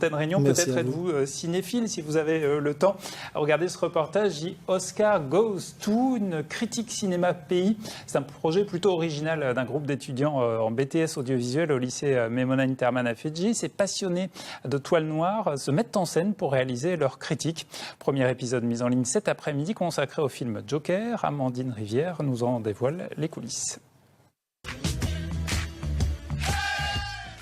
Antoine Réunion, peut-être êtes-vous cinéphile si vous avez le temps. Regardez ce reportage, The Oscar Goes To, une critique cinéma pays. C'est un projet plutôt original d'un groupe d'étudiants en BTS audiovisuel au lycée Memona Interman à Fidji. Ces passionnés de toile noire se mettent en scène pour réaliser leur critique. Premier épisode mis en ligne cet après-midi consacré au film Joker. Amandine Rivière nous en dévoile les coulisses.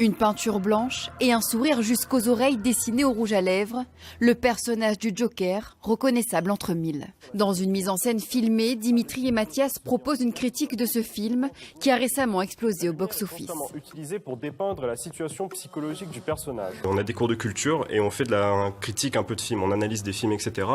Une peinture blanche et un sourire jusqu'aux oreilles dessiné au rouge à lèvres, le personnage du Joker, reconnaissable entre mille. Dans une mise en scène filmée, Dimitri et Mathias proposent une critique de ce film qui a récemment explosé au box-office. Utilisé pour dépeindre la situation psychologique du personnage. On a des cours de culture et on fait de la critique un peu de films, on analyse des films, etc.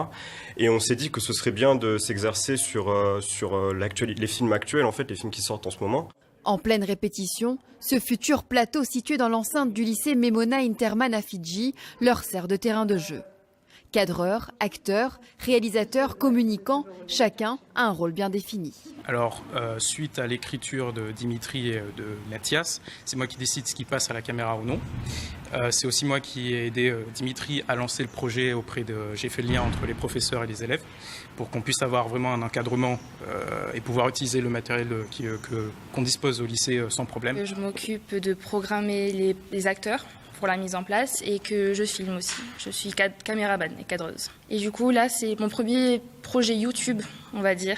Et on s'est dit que ce serait bien de s'exercer sur les films actuels, en fait, les films qui sortent en ce moment. En pleine répétition, ce futur plateau situé dans l'enceinte du lycée Memona Interman à Fidji leur sert de terrain de jeu. Cadreurs, acteurs, réalisateurs, communicants, chacun a un rôle bien défini. Alors, suite à l'écriture de Dimitri et de Mathias, c'est moi qui décide ce qui passe à la caméra ou non. C'est aussi moi qui ai aidé Dimitri à lancer le projet j'ai fait le lien entre les professeurs et les élèves pour qu'on puisse avoir vraiment un encadrement et pouvoir utiliser le matériel qu'on dispose au lycée sans problème. Je m'occupe de programmer les acteurs pour la mise en place et que je filme aussi. Je suis caméraman et cadreuse. Et du coup, là, c'est mon premier projet YouTube, on va dire,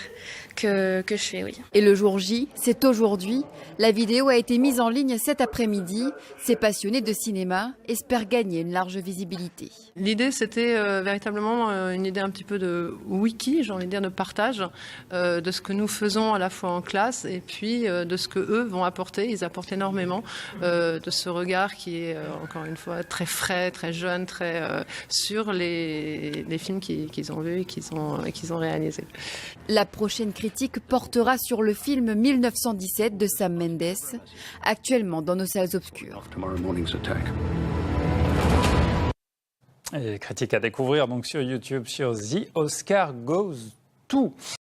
que je fais, oui. Et le jour J, c'est aujourd'hui. La vidéo a été mise en ligne cet après-midi. Ces passionnés de cinéma espèrent gagner une large visibilité. L'idée, c'était véritablement une idée un petit peu de wiki, j'ai envie de dire, de partage de ce que nous faisons à la fois en classe et puis de ce que eux vont apporter. Ils apportent énormément de ce regard qui est, encore une fois, très frais, très jeune, sur les films qu'ils ont vus et qu'ils ont réalisés. La prochaine critique portera sur le film 1917 de Sam Mendes, actuellement dans nos salles obscures. Et critique à découvrir donc sur YouTube sur The Oscar Goes To.